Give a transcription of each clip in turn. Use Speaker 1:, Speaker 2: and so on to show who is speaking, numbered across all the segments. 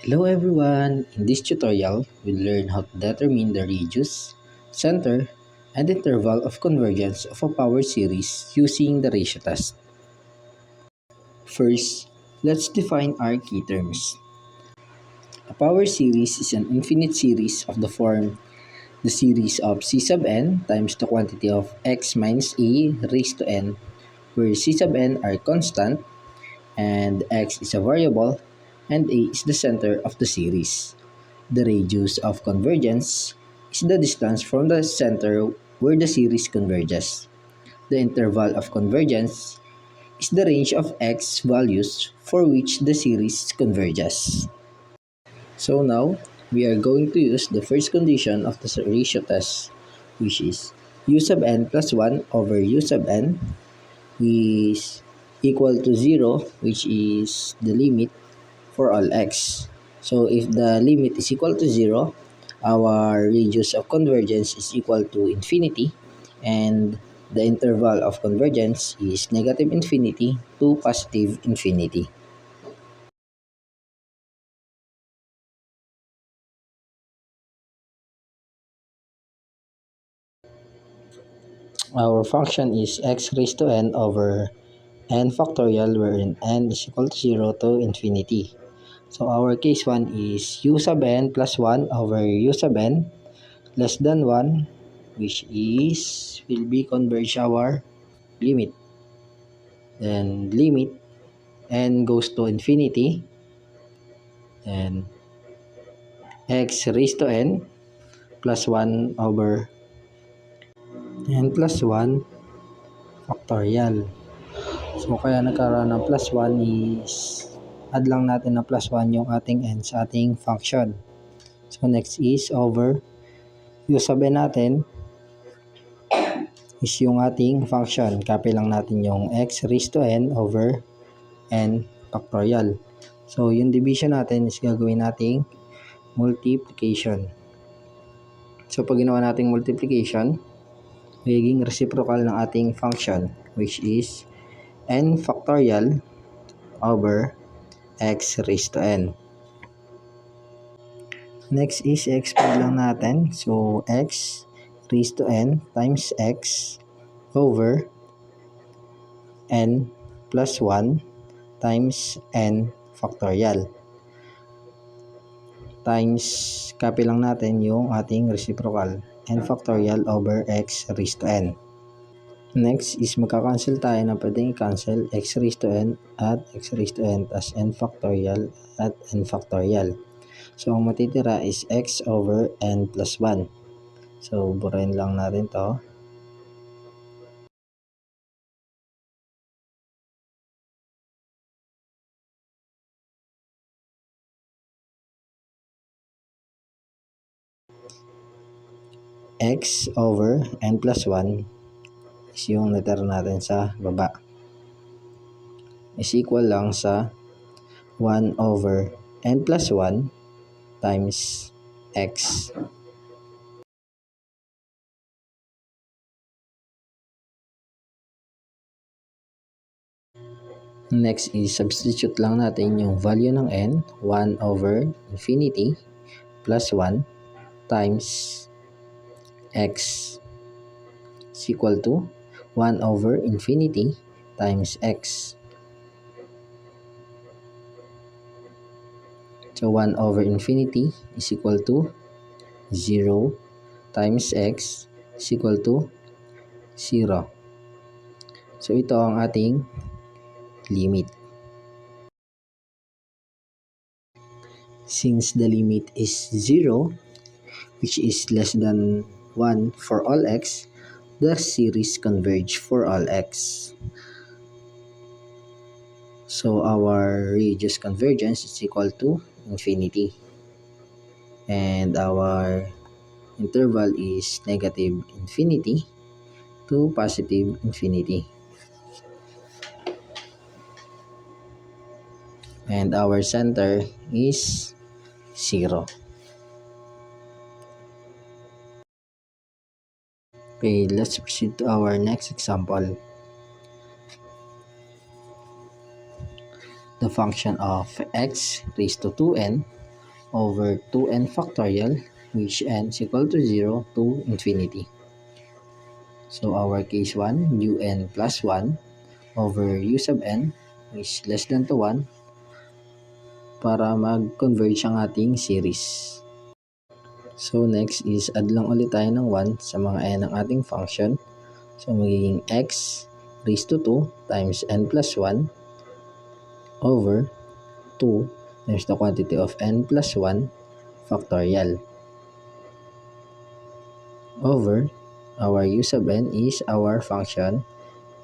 Speaker 1: Hello everyone! In this tutorial, we'll learn how to determine the radius, center, and interval of convergence of a power series using the ratio test. First, let's define our key terms. A power series is an infinite series of the form the series of c sub n times the quantity of x minus a raised to n, where c sub n are constant and x is a variable and a is the center of the series. The radius of convergence is the distance from the center where the series converges. The interval of convergence is the range of x values for which the series converges. So now, we are going to use the first condition of the ratio test, which is u sub n plus 1 over u sub n is equal to 0, which is the limit for all x. So if the limit is equal to 0, our radius of convergence is equal to infinity, and the interval of convergence is negative infinity to positive infinity. Our function is x raised to n over n factorial, wherein n is equal to 0 to infinity. So our case 1 is u sub n plus 1 over u sub n less than 1, which is will be converge our limit. Then limit n goes to infinity, and x raised to n plus 1 over n plus 1 factorial. So kaya nagkaroon ng plus 1 is add lang natin ng plus 1 yung ating n sa ating function. So next is over u sub n natin is yung ating function. Copy lang natin yung x raised to n over n factorial. So yung division natin is gagawin nating multiplication. So pag ginawa nating multiplication, magiging reciprocal ng ating function, which is n factorial over x raised to n. Next is expand lang natin. So x raised to n times x over n plus 1 times n factorial times, copy lang natin yung ating reciprocal, n factorial over x raised to n. Next is magka-cancel tayo na pwedeng i-cancel x raised to n at x raised to n as n factorial at n factorial. So ang matitira is x over n plus 1. So burahin lang natin to. X over n plus 1 is yung natira natin sa baba, is equal lang sa 1 over n plus 1 times x. Next is substitute lang natin yung value ng n, 1 over infinity plus 1 times x is equal to 1 over infinity times x. So 1 over infinity is equal to 0 times x is equal to 0. So ito ang ating limit. Since the limit is 0, which is less than 1 for all x, the series converge for all x. So our radius convergence is equal to infinity, and our interval is negative infinity to positive infinity, and our center is 0. Okay, let's proceed to our next example. The function of x raised to 2n over 2n factorial, which n is equal to 0 to infinity. So our case 1, un plus 1 over u sub n is less than to 1 para mag-converge ang ating series. So next is add lang ulit tayo ng 1 sa mga n ng ating function. So magiging x raised to 2 times n plus 1 over 2 times the quantity of n plus 1 factorial over our u sub n is our function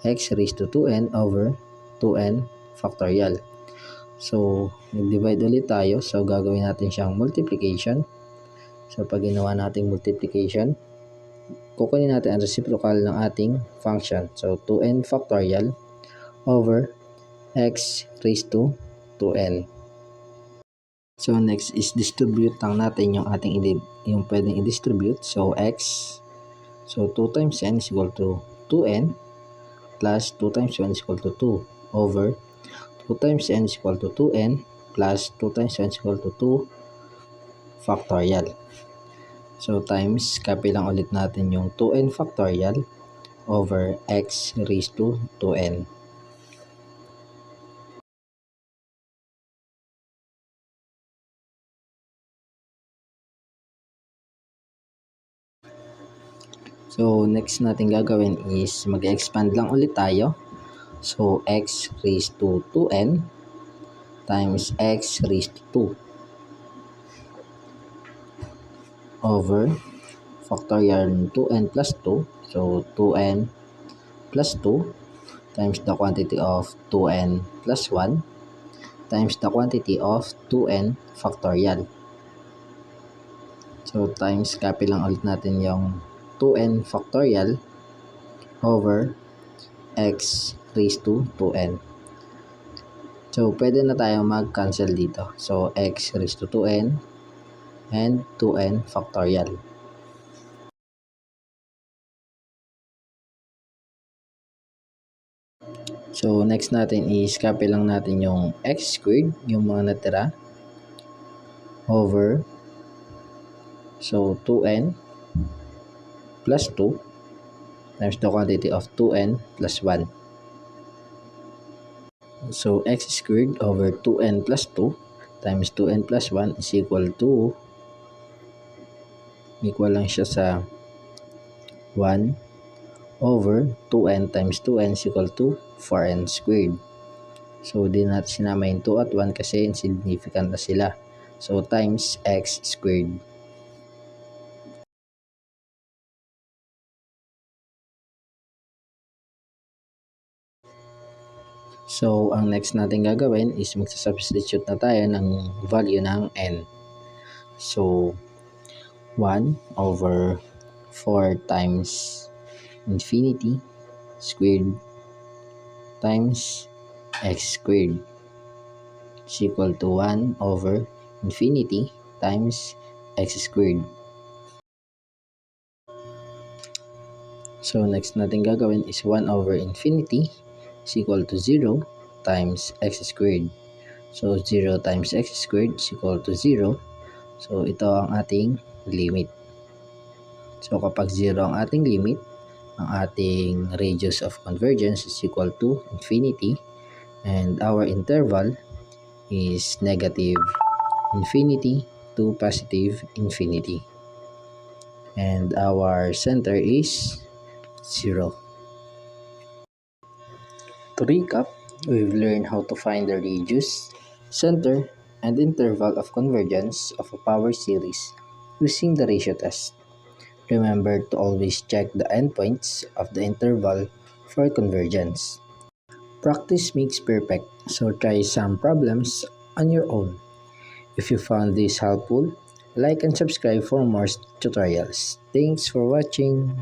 Speaker 1: x raised to 2n over 2n factorial. So, nag-divide ulit tayo. So, gagawin natin siyang multiplication. So, pag ginawa natin multiplication, kukunin natin ang reciprocal ng ating function. So, 2n factorial over x raised to 2n. So, next is distribute lang natin yung ating yung pwedeng i-distribute. So, x. So, 2 times n is equal to 2n plus 2 times 1 is equal to 2 over 2 times n is equal to 2n plus 2 times 1 is equal to 2 factorial. So, times, copy lang ulit natin yung 2n factorial over x raised to 2n. So, next natin gagawin is mag-expand lang ulit tayo. So, x raised to 2n times x raised to 2 over factorial 2n plus 2. So, 2n plus 2 times the quantity of 2n plus 1 times the quantity of 2n factorial. So, times, copy lang ulit natin yung 2n factorial over x raised to 2n. So, pwede na tayo mag-cancel dito. So, x raised to 2n and 2n factorial. So, next natin is copy lang natin yung x squared, yung mga natira, over, so 2n plus 2 times the quantity of 2n plus 1. So, x squared over 2n plus 2 times 2n plus 1 is equal lang siya sa 1 over 2n times 2n is equal to 4n squared. So, di natin sinama yung 2 at 1 kasi insignificant na sila. So, times x squared. So, ang next natin gagawin is magsasubstitute na tayo ng value ng n. So, 1 over 4 times infinity squared times x squared is equal to 1 over infinity times x squared. So, next natin gagawin is 1 over infinity is equal to 0 times x squared. So, 0 times x squared is equal to 0. So, ito ang ating limit. So, kapag 0 ang ating limit, ang ating radius of convergence is equal to infinity and our interval is negative infinity to positive infinity. And our center is 0. To recap, we've learned how to find the radius, center, and interval of convergence of a power series using the ratio test. Remember to always check the endpoints of the interval for convergence. Practice makes perfect, so try some problems on your own. If you found this helpful, like and subscribe for more tutorials. Thanks for watching.